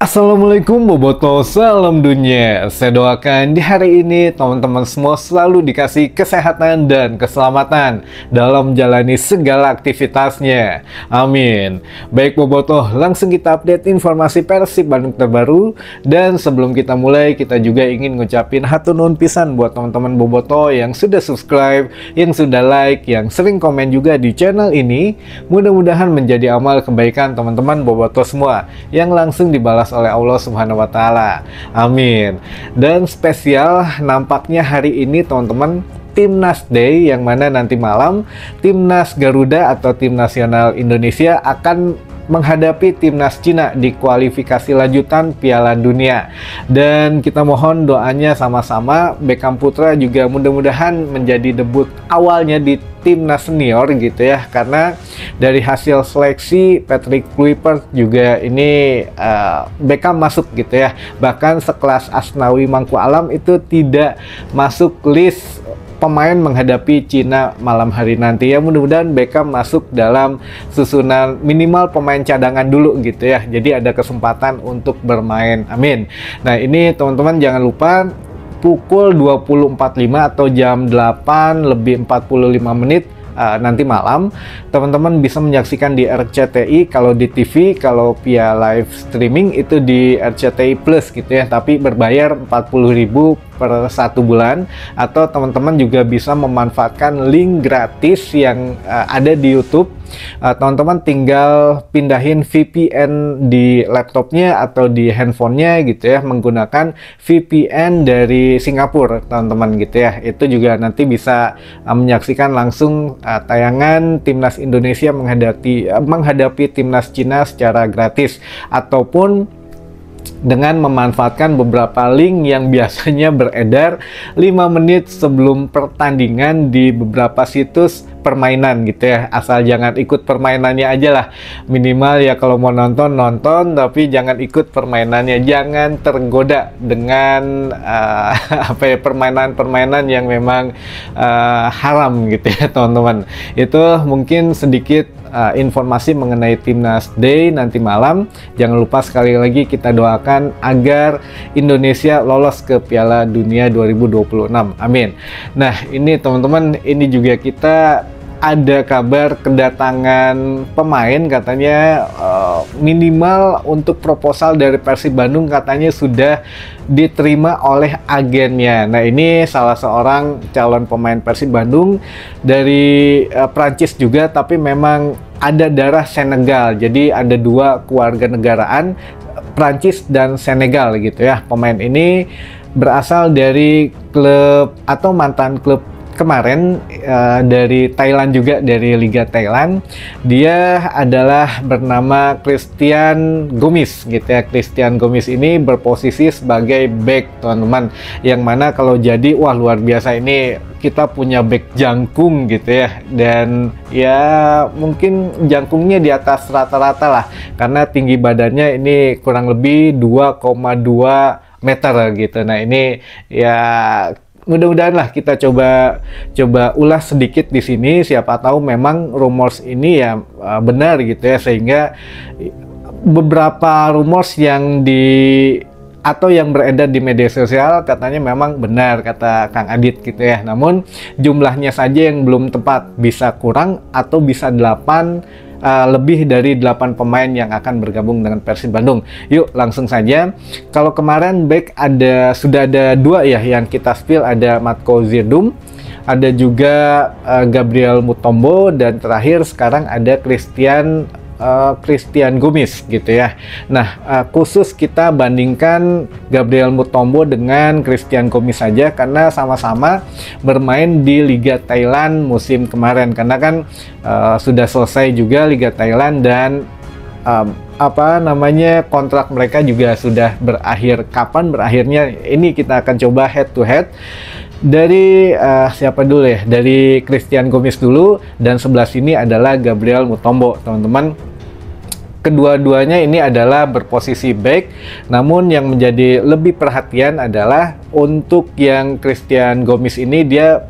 Assalamualaikum Boboto, salam dunia. Saya doakan di hari ini teman-teman semua selalu dikasih kesehatan dan keselamatan dalam menjalani segala aktivitasnya. Amin. Baik Boboto, langsung kita update informasi Persib Bandung terbaru. Dan sebelum kita mulai, kita juga ingin ngucapin hatur nuhun pisan buat teman-teman Boboto yang sudah subscribe, yang sudah like, yang sering komen juga di channel ini. Mudah-mudahan menjadi amal kebaikan teman-teman Boboto semua yang langsung dibalas oleh Allah Subhanahu wa Ta'ala. Amin. Dan spesial nampaknya hari ini teman-teman, Timnas Day, yang mana nanti malam Timnas Garuda atau Tim Nasional Indonesia akan menghadapi Timnas Cina di kualifikasi lanjutan Piala Dunia. Dan kita mohon doanya sama-sama. Beckham Putra juga mudah-mudahan menjadi debut awalnya di Timnas Senior gitu ya, karena dari hasil seleksi Patrick Kluivert juga ini Beckham masuk gitu ya. Bahkan sekelas Asnawi Mangku Alam itu tidak masuk list pemain menghadapi Cina malam hari nanti ya. Mudah-mudahan Beckham masuk dalam susunan minimal pemain cadangan dulu gitu ya, jadi ada kesempatan untuk bermain. Amin. Nah ini teman-teman jangan lupa pukul 20.45 atau jam 8 lebih 45 menit nanti malam teman-teman bisa menyaksikan di RCTI. Kalau di TV, kalau via live streaming itu di RCTI Plus gitu ya, tapi berbayar 40.000 per 1 bulan. Atau teman-teman juga bisa memanfaatkan link gratis yang ada di YouTube. Teman-teman tinggal pindahin VPN di laptopnya atau di handphonenya gitu ya, menggunakan VPN dari Singapura teman-teman gitu ya. Itu juga nanti bisa menyaksikan langsung tayangan Timnas Indonesia menghadapi Timnas Cina secara gratis, ataupun dengan memanfaatkan beberapa link yang biasanya beredar 5 menit sebelum pertandingan di beberapa situs permainan gitu ya. Asal jangan ikut permainannya aja lah, minimal ya kalau mau nonton, tapi jangan ikut permainannya, jangan tergoda dengan permainan-permainan yang memang haram gitu ya teman-teman. Itu mungkin sedikit informasi mengenai Timnas Day nanti malam. Jangan lupa sekali lagi kita doakan agar Indonesia lolos ke Piala Dunia 2026. Amin. Nah ini teman-teman, ini juga kita ada kabar kedatangan pemain, katanya minimal untuk proposal dari Persib Bandung katanya sudah diterima oleh agennya. Nah ini salah seorang calon pemain Persib Bandung dari Prancis juga, tapi memang ada darah Senegal, jadi ada 2 keluarga negaraan, Prancis dan Senegal gitu ya. Pemain ini berasal dari klub atau mantan klub kemarin dari Thailand juga, dari Liga Thailand. Dia adalah bernama Christian Gomis gitu ya. Christian Gomis ini berposisi sebagai back teman-teman, yang mana kalau jadi wah luar biasa, ini kita punya back jangkung gitu ya. Dan ya mungkin jangkungnya di atas rata-rata lah, karena tinggi badannya ini kurang lebih 2,2 meter gitu. Nah ini ya mudah-mudahan lah kita coba ulas sedikit di sini, siapa tahu memang rumors ini ya benar gitu ya, sehingga beberapa rumors yang yang beredar di media sosial katanya memang benar kata Kang Adit gitu ya. Namun jumlahnya saja yang belum tepat, bisa kurang atau bisa 8 lebih dari 8 pemain yang akan bergabung dengan Persib Bandung. Yuk langsung saja. Kalau kemarin back sudah ada 2 ya yang kita spill, ada Matko Zirdum, ada juga Gabriel Mutombo, dan terakhir sekarang ada Christian Gomis gitu ya. Nah khusus kita bandingkan Gabriel Mutombo dengan Christian Gomis saja, karena sama-sama bermain di Liga Thailand musim kemarin, karena kan sudah selesai juga Liga Thailand, dan kontrak mereka juga sudah berakhir. Kapan berakhirnya ini kita akan coba head to head. Dari siapa dulu ya? Dari Christian Gomis dulu, dan sebelah sini adalah Gabriel Mutombo teman-teman. Kedua-duanya ini adalah berposisi back, namun yang menjadi lebih perhatian adalah untuk yang Christian Gomis ini dia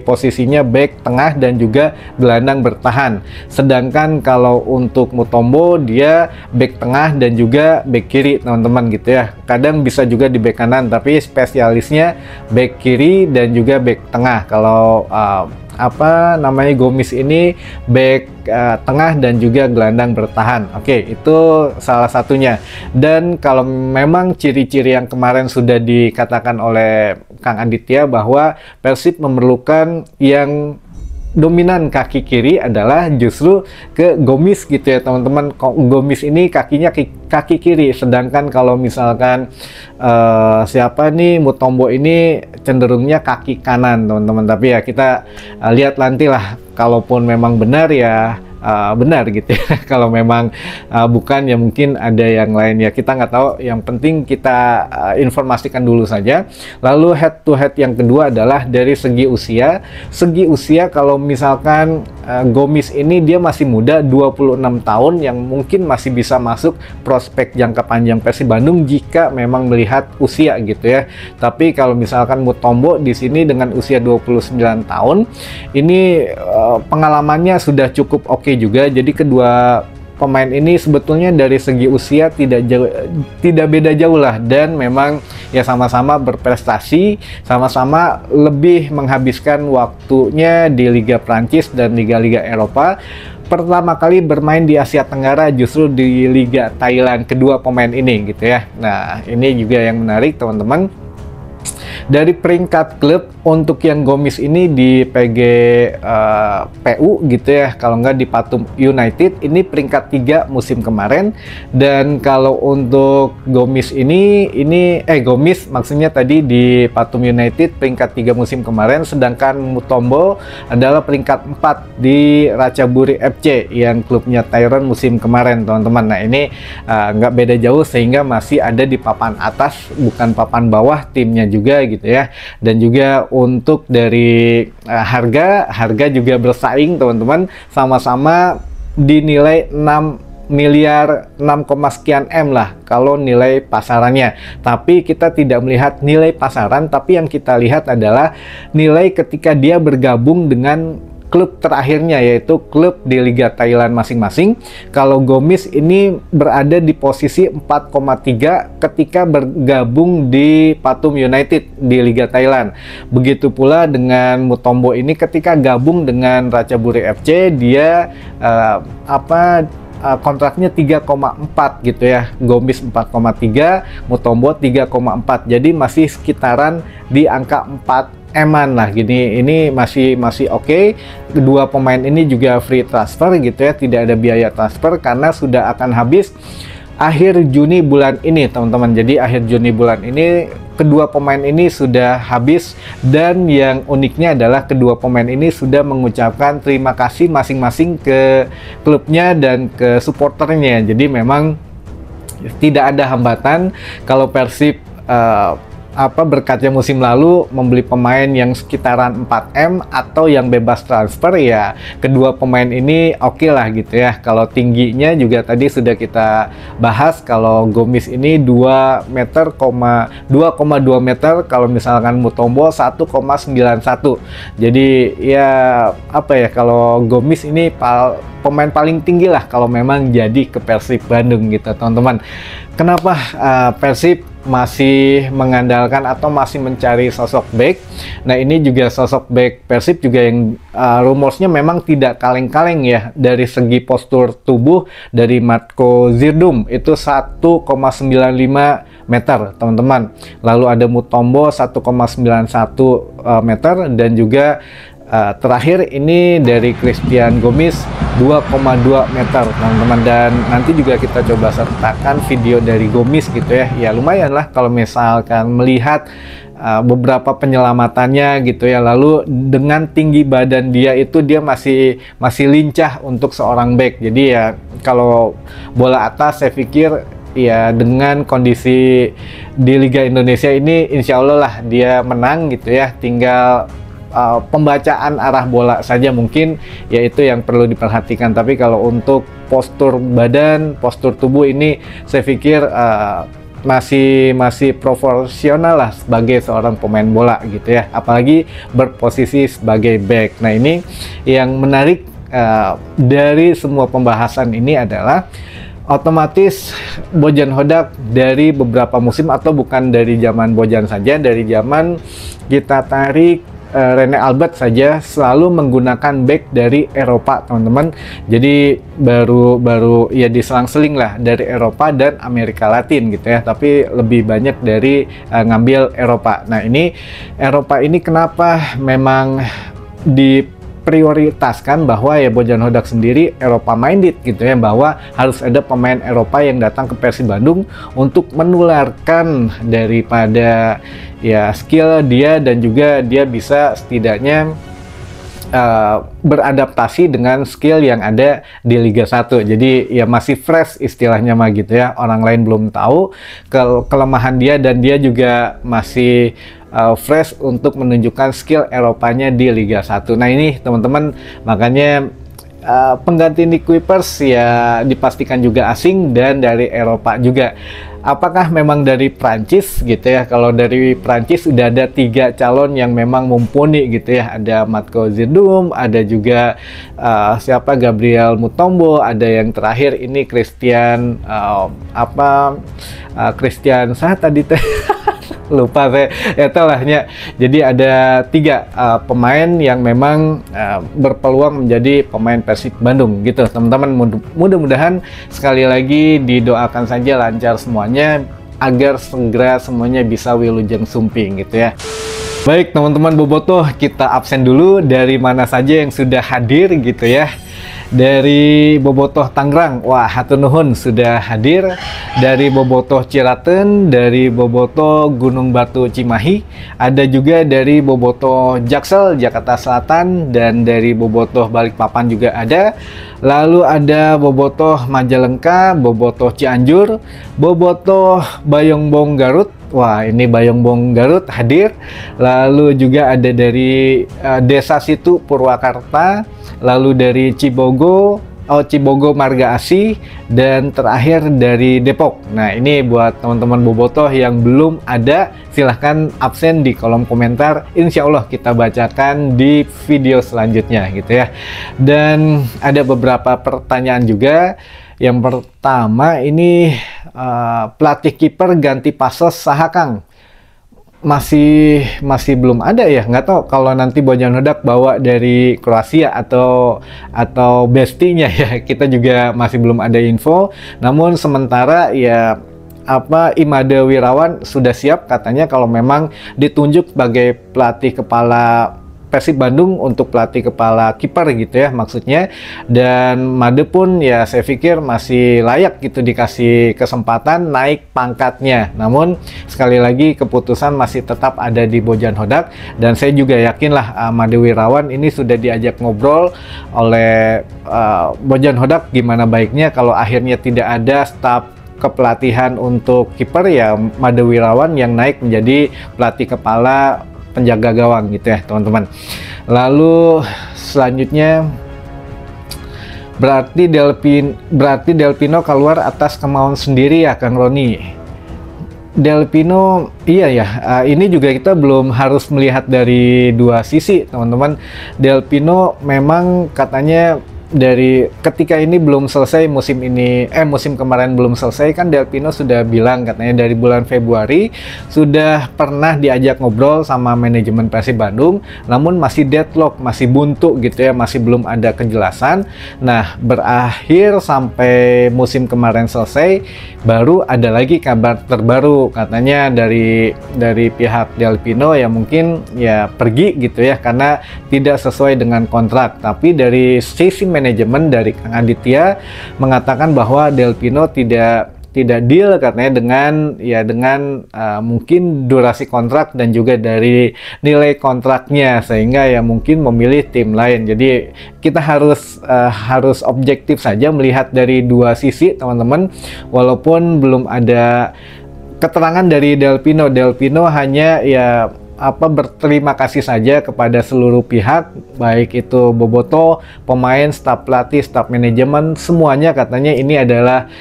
posisinya back tengah dan juga gelandang bertahan. Sedangkan kalau untuk Mutombo dia back tengah dan juga back kiri teman-teman gitu ya. Kadang bisa juga di back kanan, tapi spesialisnya back kiri dan juga back tengah. Kalau Gomis ini back tengah dan juga gelandang bertahan. Oke, itu salah satunya. Dan kalau memang ciri-ciri yang kemarin sudah dikatakan oleh Kang Aditya bahwa Persib memerlukan yang dominan kaki kiri adalah justru ke Gomis gitu ya teman-teman. Gomis ini kakinya kaki kiri, sedangkan kalau misalkan Mutombo ini cenderungnya kaki kanan teman-teman. Tapi ya kita lihat nanti lah, kalaupun memang benar ya benar gitu ya. Kalau memang bukan ya mungkin ada yang lain ya, kita nggak tahu. Yang penting kita informasikan dulu saja. Lalu head to head yang kedua adalah dari segi usia kalau misalkan Gomis ini dia masih muda, 26 tahun, yang mungkin masih bisa masuk prospek jangka panjang Persib Bandung jika memang melihat usia gitu ya. Tapi kalau misalkan Mutombo di sini dengan usia 29 tahun ini pengalamannya sudah cukup oke juga. Jadi kedua pemain ini sebetulnya dari segi usia tidak beda jauh lah, dan memang ya sama-sama berprestasi, sama-sama lebih menghabiskan waktunya di Liga Prancis dan Liga-Liga Eropa. Pertama kali bermain di Asia Tenggara justru di Liga Thailand, kedua pemain ini gitu ya. Nah, ini juga yang menarik teman-teman. Dari peringkat klub untuk yang Gomis ini di PGPU gitu ya, kalau nggak di Pathum United ini peringkat 3 musim kemarin. Dan kalau untuk Gomis Gomis maksudnya tadi di Pathum United peringkat 3 musim kemarin, sedangkan Mutombo adalah peringkat 4 di Ratchaburi FC yang klubnya Tyron musim kemarin teman-teman. Nah ini nggak beda jauh, sehingga masih ada di papan atas bukan papan bawah timnya juga gitu ya. Dan juga untuk dari harga juga bersaing teman-teman, sama-sama dinilai 6 miliar 6, sekian M lah kalau nilai pasarannya. Tapi kita tidak melihat nilai pasaran, tapi yang kita lihat adalah nilai ketika dia bergabung dengan klub terakhirnya, yaitu klub di Liga Thailand masing-masing. Kalau Gomis ini berada di posisi 4,3 ketika bergabung di Pathum United di Liga Thailand. Begitu pula dengan Mutombo ini ketika gabung dengan Ratchaburi FC, dia kontraknya 3,4 gitu ya. Gomis 4,3, Mutombo 3,4. Jadi masih sekitaran di angka 4 eman lah gini. Ini masih oke. Kedua pemain ini juga free transfer gitu ya, tidak ada biaya transfer karena sudah akan habis akhir Juni bulan ini teman-teman. Jadi akhir Juni bulan ini kedua pemain ini sudah habis, dan yang uniknya adalah kedua pemain ini sudah mengucapkan terima kasih masing-masing ke klubnya dan ke supporternya. Jadi memang tidak ada hambatan kalau Persib berkatnya musim lalu membeli pemain yang sekitaran 4M atau yang bebas transfer, ya kedua pemain ini oke lah gitu ya. Kalau tingginya juga tadi sudah kita bahas, kalau Gomis ini 2,2 meter, kalau misalkan Mutombo 1,91. Jadi ya kalau Gomis ini pemain paling tinggi lah kalau memang jadi ke Persib Bandung gitu teman-teman. Kenapa Persib masih mengandalkan atau masih mencari sosok back? Nah ini juga sosok back Persib juga yang rumorsnya memang tidak kaleng-kaleng ya. Dari segi postur tubuh, dari Matko Zirdum itu 1,95 meter teman-teman. Lalu ada Mutombo 1,91 meter, dan juga terakhir ini dari Christian Gomis 2,2 meter teman-teman. Dan nanti juga kita coba sertakan video dari Gomis gitu ya. Ya lumayan lah kalau misalkan melihat beberapa penyelamatannya gitu ya. Lalu dengan tinggi badan dia itu, dia masih lincah untuk seorang back. Jadi ya kalau bola atas saya pikir ya dengan kondisi di Liga Indonesia ini insya Allah lah dia menang gitu ya. Tinggal pembacaan arah bola saja mungkin yaitu yang perlu diperhatikan. Tapi kalau untuk postur badan, postur tubuh ini saya pikir masih proporsional lah sebagai seorang pemain bola gitu ya, apalagi berposisi sebagai back. Nah, ini yang menarik dari semua pembahasan ini adalah otomatis Bojan Hodak dari beberapa musim, atau bukan dari zaman Bojan saja, dari zaman kita tarik Rene Albert saja selalu menggunakan back dari Eropa, teman-teman. Jadi baru ya diselang-seling lah dari Eropa dan Amerika Latin gitu ya, tapi lebih banyak dari ngambil Eropa. Nah, ini Eropa ini kenapa memang diprioritaskan bahwa ya Bojan Hodak sendiri Eropa minded gitu ya, bahwa harus ada pemain Eropa yang datang ke Persib Bandung untuk menularkan daripada ya skill dia, dan juga dia bisa setidaknya beradaptasi dengan skill yang ada di Liga 1. Jadi ya masih fresh istilahnya mah gitu ya, orang lain belum tahu kelemahan dia, dan dia juga masih fresh untuk menunjukkan skill Eropanya di Liga 1. Nah, ini teman-teman, makanya pengganti Nick Kuipers ya dipastikan juga asing dan dari Eropa juga. Apakah memang dari Prancis gitu ya? Kalau dari Prancis udah ada 3 calon yang memang mumpuni gitu ya. Ada Matko Zedum, ada juga siapa, Gabriel Mutombo, ada yang terakhir ini Christian Christian tadi teh lupa saya ya telahnya. Jadi ada 3 pemain yang memang berpeluang menjadi pemain Persib Bandung gitu, teman-teman. Mudah-mudahan sekali lagi didoakan saja lancar semuanya, agar segera semuanya bisa wilujeng sumping gitu ya. Baik teman-teman bobotoh, kita absen dulu dari mana saja yang sudah hadir gitu ya. Dari Bobotoh Tangerang, wah hatur nuhun sudah hadir. Dari Bobotoh Ciraten, dari Bobotoh Gunung Batu Cimahi, ada juga dari Bobotoh Jaksel Jakarta Selatan, dan dari Bobotoh Balikpapan juga ada. Lalu ada Bobotoh Majalengka, Bobotoh Cianjur, Bobotoh Bayongbong Garut. Wah, ini Bayongbong Garut hadir. Lalu juga ada dari Desa Situ Purwakarta, lalu dari Cibogo Marga Asih, dan terakhir dari Depok. Nah, ini buat teman-teman bobotoh yang belum ada, silahkan absen di kolom komentar. Insya Allah kita bacakan di video selanjutnya gitu ya. Dan ada beberapa pertanyaan juga. Yang pertama ini pelatih kiper ganti Pasos saha Kang? Masih belum ada ya, nggak tahu kalau nanti Bojan Hodak bawa dari Kroasia atau bestinya ya, kita juga masih belum ada info. Namun sementara ya Imade Wirawan sudah siap katanya kalau memang ditunjuk sebagai pelatih kepala Persib Bandung, untuk pelatih kepala kiper gitu ya maksudnya. Dan Made pun ya saya pikir masih layak gitu dikasih kesempatan naik pangkatnya. Namun sekali lagi keputusan masih tetap ada di Bojan Hodak, dan saya juga yakin lah Made Wirawan ini sudah diajak ngobrol oleh Bojan Hodak gimana baiknya kalau akhirnya tidak ada staf kepelatihan untuk kiper, ya Made Wirawan yang naik menjadi pelatih kepala penjaga gawang gitu ya teman-teman. Lalu selanjutnya berarti Delpino keluar atas kemauan sendiri ya Kang Roni. Delpino iya ya, ini juga kita belum harus melihat dari dua sisi teman-teman. Delpino memang katanya dari ketika ini belum selesai musim kemarin belum selesai kan, Delpino sudah bilang katanya dari bulan Februari sudah pernah diajak ngobrol sama manajemen Persib Bandung, namun masih deadlock, masih buntu gitu ya, masih belum ada kejelasan. Nah, berakhir sampai musim kemarin selesai, baru ada lagi kabar terbaru katanya dari pihak Delpino ya mungkin ya pergi gitu ya karena tidak sesuai dengan kontrak. Tapi dari sisi manajemen dari Kang Aditya mengatakan bahwa Delpino tidak deal katanya dengan mungkin durasi kontrak dan juga dari nilai kontraknya, sehingga ya mungkin memilih tim lain. Jadi kita harus objektif saja melihat dari dua sisi teman-teman, walaupun belum ada keterangan dari Delpino hanya ya berterima kasih saja kepada seluruh pihak, baik itu bobotoh, pemain, staf pelatih, staf manajemen, semuanya katanya ini adalah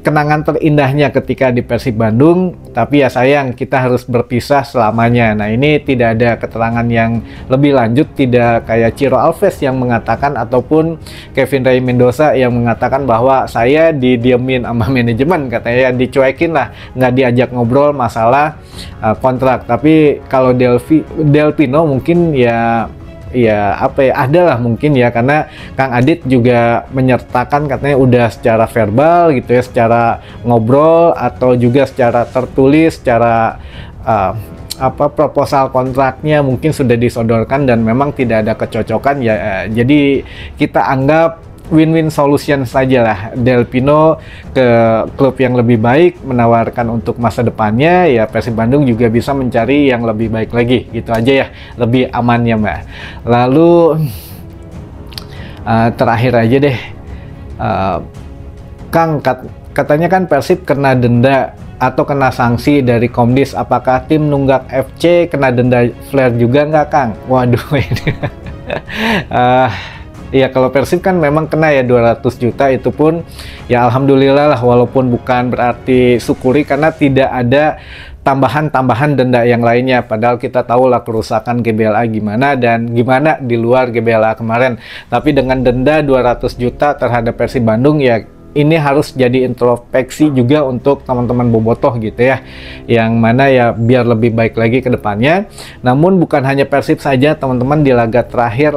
kenangan terindahnya ketika di Persib Bandung, tapi ya sayang kita harus berpisah selamanya. Nah, ini tidak ada keterangan yang lebih lanjut, tidak kayak Ciro Alves yang mengatakan ataupun Kevin Ray Mendoza yang mengatakan bahwa saya didiemin sama manajemen, katanya dicuekin lah, nggak diajak ngobrol masalah kontrak. Tapi kalau Delpino mungkin ya apa ya, adalah mungkin ya, karena Kang Adit juga menyertakan katanya udah secara verbal gitu ya, secara ngobrol atau juga secara tertulis, secara proposal kontraknya mungkin sudah disodorkan dan memang tidak ada kecocokan ya. Jadi kita anggap win-win solution saja lah, Delpino ke klub yang lebih baik menawarkan untuk masa depannya, ya Persib Bandung juga bisa mencari yang lebih baik lagi, gitu aja ya, lebih aman ya Mbak. Lalu terakhir aja deh, Kang, katanya kan Persib kena denda atau kena sanksi dari Komdis, apakah tim Nunggak FC kena denda flare juga nggak Kang? Waduh ini ya kalau Persib kan memang kena ya 200 juta, itu pun ya alhamdulillah lah, walaupun bukan berarti syukuri karena tidak ada tambahan denda yang lainnya, padahal kita tahu lah kerusakan GBLA gimana dan gimana di luar GBLA kemarin. Tapi dengan denda 200 juta terhadap Persib Bandung, ya ini harus jadi introspeksi juga untuk teman-teman bobotoh gitu ya, yang mana ya biar lebih baik lagi ke depannya. Namun bukan hanya Persib saja teman-teman, di laga terakhir,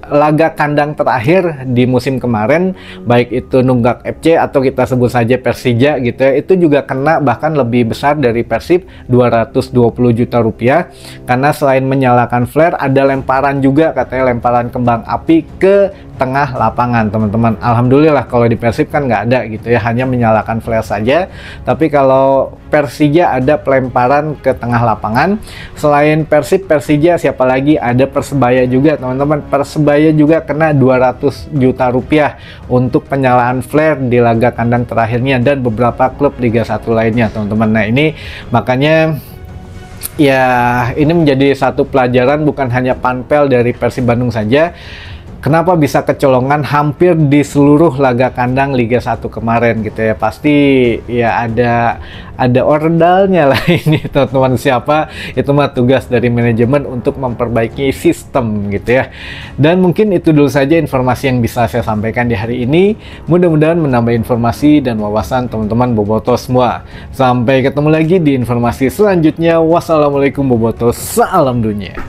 laga kandang terakhir di musim kemarin, baik itu Nunggak FC atau kita sebut saja Persija gitu ya, itu juga kena bahkan lebih besar dari Persib, 220 juta rupiah, karena selain menyalakan flare ada lemparan juga, katanya lemparan kembang api ke tengah lapangan teman-teman. Alhamdulillah kalau di Persib kan nggak ada gitu ya, hanya menyalakan flare saja. Tapi kalau Persija ada pelemparan ke tengah lapangan. Selain Persib, Persija siapa lagi? Ada Persebaya juga teman-teman. Persebaya juga kena 200 juta rupiah untuk penyalaan flare di laga kandang terakhirnya, dan beberapa klub Liga 1 lainnya teman-teman. Nah ini makanya ya ini menjadi satu pelajaran, bukan hanya panpel dari Persib Bandung saja. Kenapa bisa kecolongan hampir di seluruh laga kandang Liga 1 kemarin gitu ya. Pasti ya ada ordalnya lah ini teman-teman. Siapa itu mah tugas dari manajemen untuk memperbaiki sistem gitu ya. Dan mungkin itu dulu saja informasi yang bisa saya sampaikan di hari ini. Mudah-mudahan menambah informasi dan wawasan teman-teman bobotoh semua. Sampai ketemu lagi di informasi selanjutnya. Wassalamualaikum bobotoh, salam dunia.